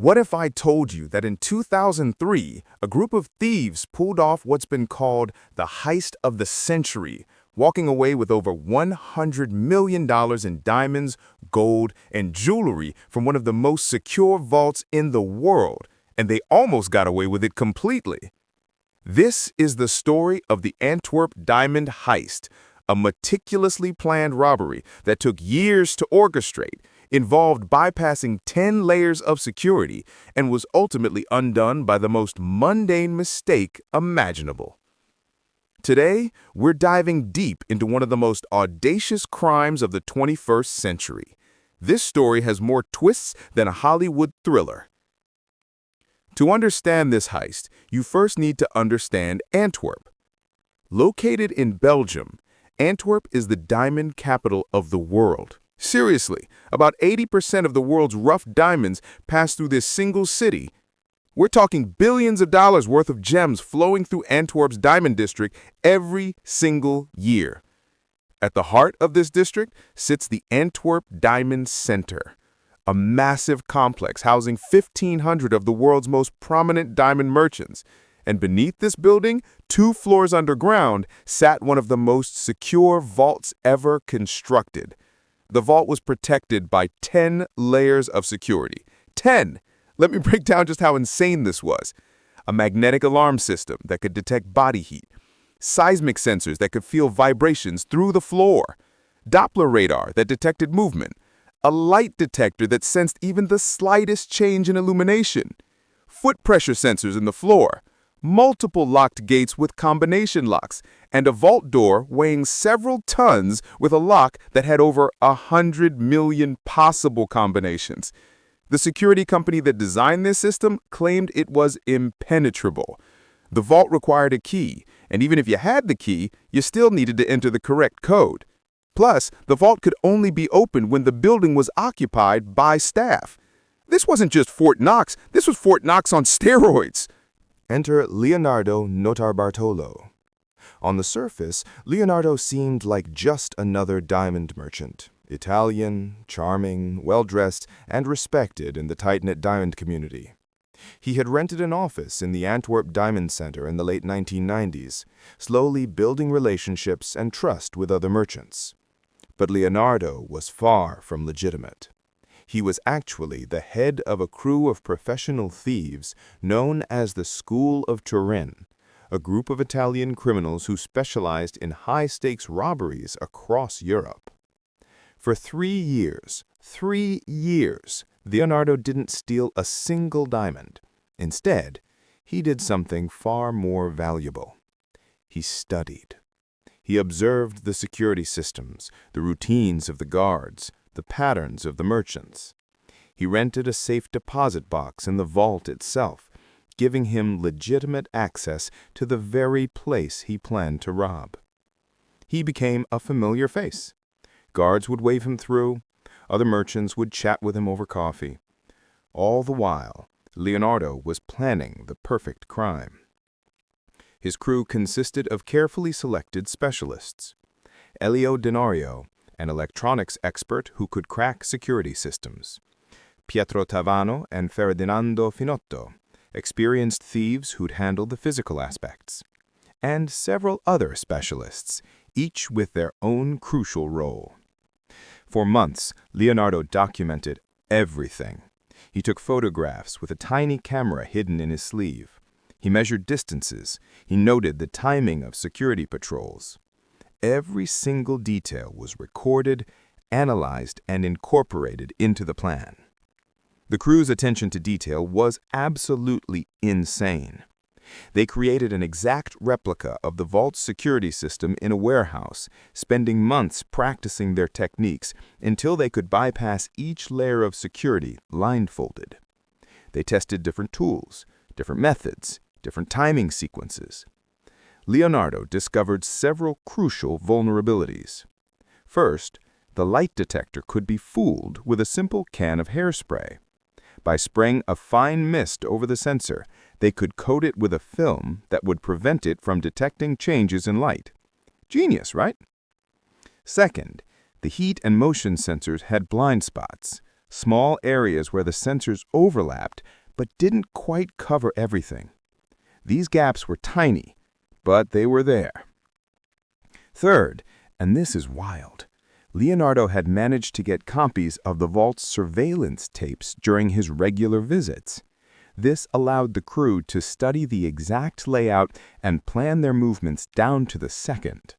What if I told you that in 2003, a group of thieves pulled off what's been called the heist of the century, walking away with over $100 million in diamonds, gold, and jewelry from one of the most secure vaults in the world, and they almost got away with it completely. This is the story of the Antwerp Diamond Heist, a meticulously planned robbery that took years to orchestrate, involved bypassing 10 layers of security, and was ultimately undone by the most mundane mistake imaginable. Today, we're diving deep into one of the most audacious crimes of the 21st century. This story has more twists than a Hollywood thriller. To understand this heist, you first need to understand Antwerp. Located in Belgium, Antwerp is the diamond capital of the world. Seriously, about 80% of the world's rough diamonds pass through this single city. We're talking billions of dollars worth of gems flowing through Antwerp's diamond district every single year. At the heart of this district sits the Antwerp Diamond Center, a massive complex housing 1,500 of the world's most prominent diamond merchants. And beneath this building, 2 floors underground, sat one of the most secure vaults ever constructed. The vault was protected by 10 layers of security. 10! Let me break down just how insane this was. A magnetic alarm system that could detect body heat. Seismic sensors that could feel vibrations through the floor. Doppler radar that detected movement. A light detector that sensed even the slightest change in illumination. Foot pressure sensors in the floor. Multiple locked gates with combination locks, and a vault door weighing several tons with a lock that had over 100 million possible combinations. The security company that designed this system claimed it was impenetrable. The vault required a key, and even if you had the key, you still needed to enter the correct code. Plus, the vault could only be opened when the building was occupied by staff. This wasn't just Fort Knox, this was Fort Knox on steroids. Enter Leonardo Notarbartolo. On the surface, Leonardo seemed like just another diamond merchant. Italian, charming, well-dressed, and respected in the tight-knit diamond community. He had rented an office in the Antwerp Diamond Center in the late 1990s, slowly building relationships and trust with other merchants. But Leonardo was far from legitimate. He was actually the head of a crew of professional thieves known as the School of Turin, a group of Italian criminals who specialized in high-stakes robberies across Europe. For 3 years, Leonardo didn't steal a single diamond. Instead, he did something far more valuable. He studied. He observed the security systems, the routines of the guards, the patterns of the merchants. He rented a safe deposit box in the vault itself, giving him legitimate access to the very place he planned to rob. He became a familiar face. Guards would wave him through. Other merchants would chat with him over coffee. All the while, Leonardo was planning the perfect crime. His crew consisted of carefully selected specialists. Elio Denario, an electronics expert who could crack security systems. Pietro Tavano and Ferdinando Finotto, experienced thieves who'd handle the physical aspects. And several other specialists, each with their own crucial role. For months, Leonardo documented everything. He took photographs with a tiny camera hidden in his sleeve. He measured distances. He noted the timing of security patrols. Every single detail was recorded, analyzed, and incorporated into the plan. The crew's attention to detail was absolutely insane. They created an exact replica of the vault's security system in a warehouse, spending months practicing their techniques until they could bypass each layer of security blindfolded. They tested different tools, different methods, different timing sequences. Leonardo discovered several crucial vulnerabilities. First, the light detector could be fooled with a simple can of hairspray. By spraying a fine mist over the sensor, they could coat it with a film that would prevent it from detecting changes in light. Genius, right? Second, the heat and motion sensors had blind spots, small areas where the sensors overlapped but didn't quite cover everything. These gaps were tiny, but they were there. Third, and this is wild, Leonardo had managed to get copies of the vault's surveillance tapes during his regular visits. This allowed the crew to study the exact layout and plan their movements down to the second.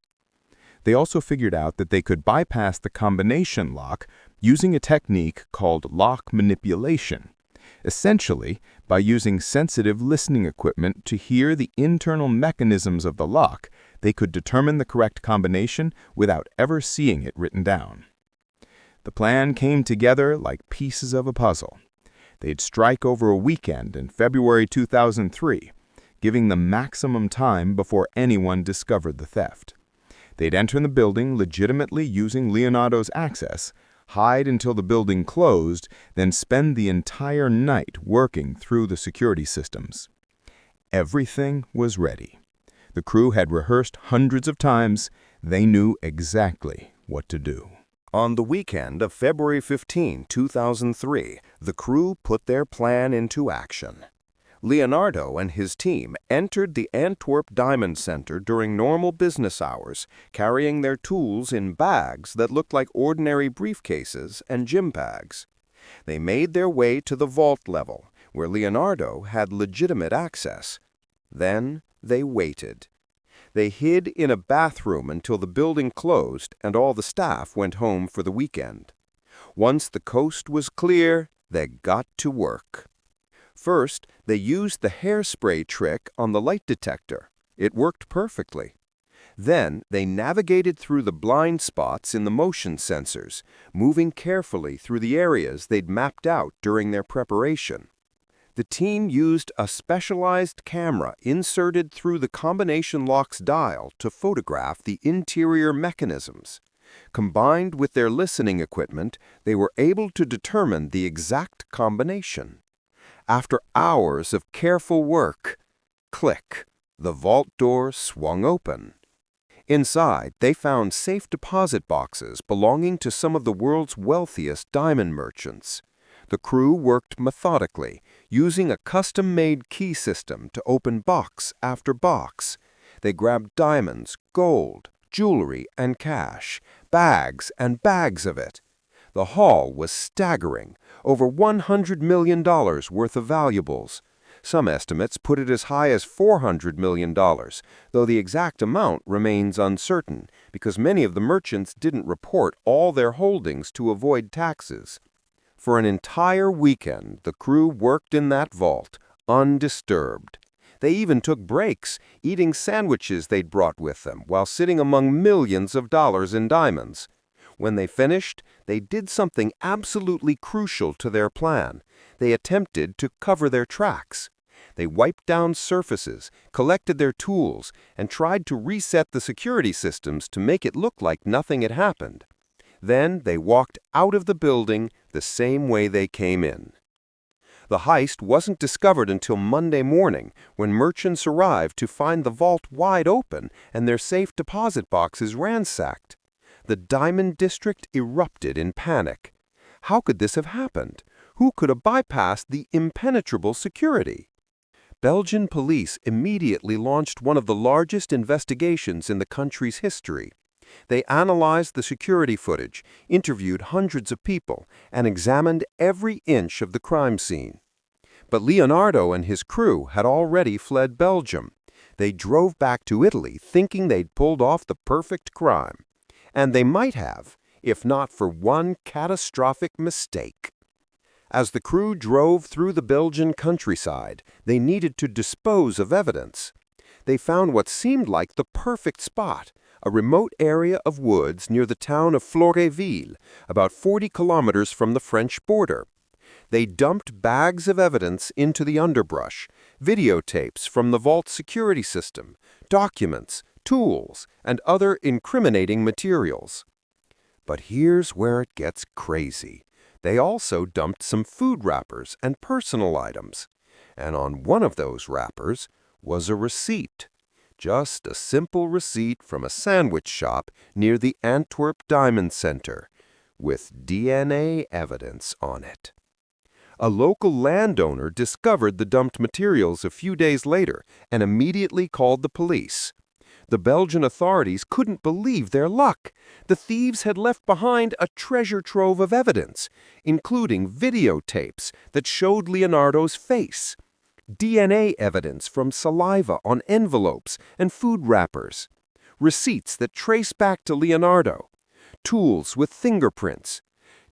They also figured out that they could bypass the combination lock using a technique called lock manipulation. Essentially, by using sensitive listening equipment to hear the internal mechanisms of the lock, they could determine the correct combination without ever seeing it written down. The plan came together like pieces of a puzzle. They'd strike over a weekend in February 2003, giving them maximum time before anyone discovered the theft. They'd enter the building legitimately using Leonardo's access, hide until the building closed, then spend the entire night working through the security systems. Everything was ready. The crew had rehearsed hundreds of times. They knew exactly what to do. On the weekend of February 15, 2003, the crew put their plan into action. Leonardo and his team entered the Antwerp Diamond Center during normal business hours, carrying their tools in bags that looked like ordinary briefcases and gym bags. They made their way to the vault level, where Leonardo had legitimate access. Then they waited. They hid in a bathroom until the building closed and all the staff went home for the weekend. Once the coast was clear, they got to work. First, they used the hairspray trick on the light detector. It worked perfectly. Then, they navigated through the blind spots in the motion sensors, moving carefully through the areas they'd mapped out during their preparation. The team used a specialized camera inserted through the combination lock's dial to photograph the interior mechanisms. Combined with their listening equipment, they were able to determine the exact combination. After hours of careful work, click, the vault door swung open. Inside, they found safe deposit boxes belonging to some of the world's wealthiest diamond merchants. The crew worked methodically, using a custom-made key system to open box after box. They grabbed diamonds, gold, jewelry, and cash, bags and bags of it. The haul was staggering, over $100 million worth of valuables. Some estimates put it as high as $400 million, though the exact amount remains uncertain because many of the merchants didn't report all their holdings to avoid taxes. For an entire weekend, the crew worked in that vault, undisturbed. They even took breaks, eating sandwiches they'd brought with them while sitting among millions of dollars in diamonds. When they finished, they did something absolutely crucial to their plan. They attempted to cover their tracks. They wiped down surfaces, collected their tools, and tried to reset the security systems to make it look like nothing had happened. Then they walked out of the building the same way they came in. The heist wasn't discovered until Monday morning, when merchants arrived to find the vault wide open and their safe deposit boxes ransacked. The Diamond District erupted in panic. How could this have happened? Who could have bypassed the impenetrable security? Belgian police immediately launched one of the largest investigations in the country's history. They analyzed the security footage, interviewed hundreds of people, and examined every inch of the crime scene. But Leonardo and his crew had already fled Belgium. They drove back to Italy thinking they'd pulled off the perfect crime. And they might have, if not for one catastrophic mistake. As the crew drove through the Belgian countryside, they needed to dispose of evidence. They found what seemed like the perfect spot, a remote area of woods near the town of Floréville, about 40 kilometers from the French border. They dumped bags of evidence into the underbrush, videotapes from the vault security system, documents, tools, and other incriminating materials. But here's where it gets crazy. They also dumped some food wrappers and personal items. And on one of those wrappers was a receipt. Just a simple receipt from a sandwich shop near the Antwerp Diamond Center. with DNA evidence on it. A local landowner discovered the dumped materials a few days later and immediately called the police. The Belgian authorities couldn't believe their luck. The thieves had left behind a treasure trove of evidence, including videotapes that showed Leonardo's face, DNA evidence from saliva on envelopes and food wrappers, receipts that trace back to Leonardo, tools with fingerprints,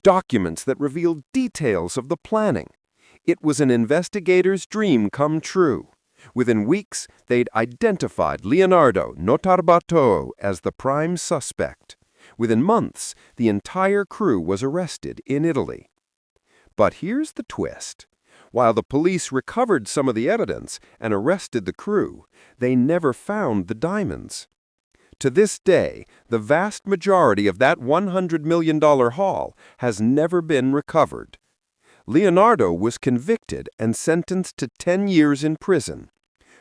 documents that revealed details of the planning. It was an investigator's dream come true. Within weeks, they'd identified Leonardo Notarbartolo as the prime suspect. Within months, the entire crew was arrested in Italy. But here's the twist. While the police recovered some of the evidence and arrested the crew, they never found the diamonds. To this day, the vast majority of that $100 million haul has never been recovered. Leonardo was convicted and sentenced to 10 years in prison.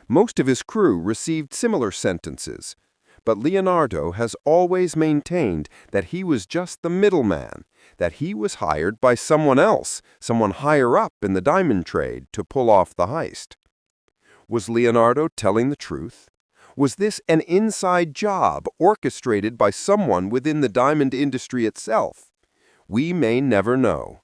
Most of his crew received similar sentences, but Leonardo has always maintained that he was just the middleman, that he was hired by someone else, someone higher up in the diamond trade, to pull off the heist. Was Leonardo telling the truth? Was this an inside job orchestrated by someone within the diamond industry itself? We may never know.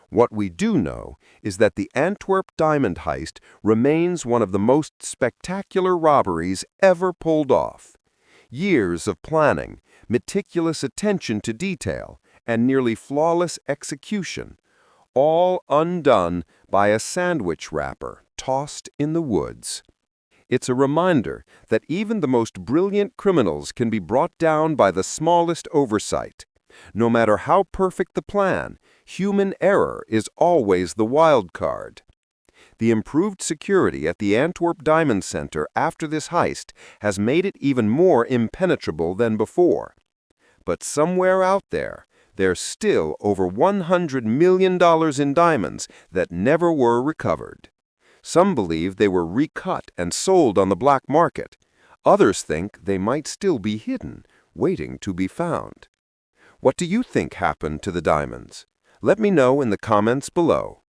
What we do know is that the Antwerp Diamond Heist remains one of the most spectacular robberies ever pulled off. Years of planning, meticulous attention to detail, and nearly flawless execution, all undone by a sandwich wrapper tossed in the woods. It's a reminder that even the most brilliant criminals can be brought down by the smallest oversight. No matter how perfect the plan, human error is always the wild card. The improved security at the Antwerp Diamond Center after this heist has made it even more impenetrable than before. But somewhere out there, there's still over $100 million in diamonds that never were recovered. Some believe they were recut and sold on the black market. Others think they might still be hidden, waiting to be found. What do you think happened to the diamonds? Let me know in the comments below.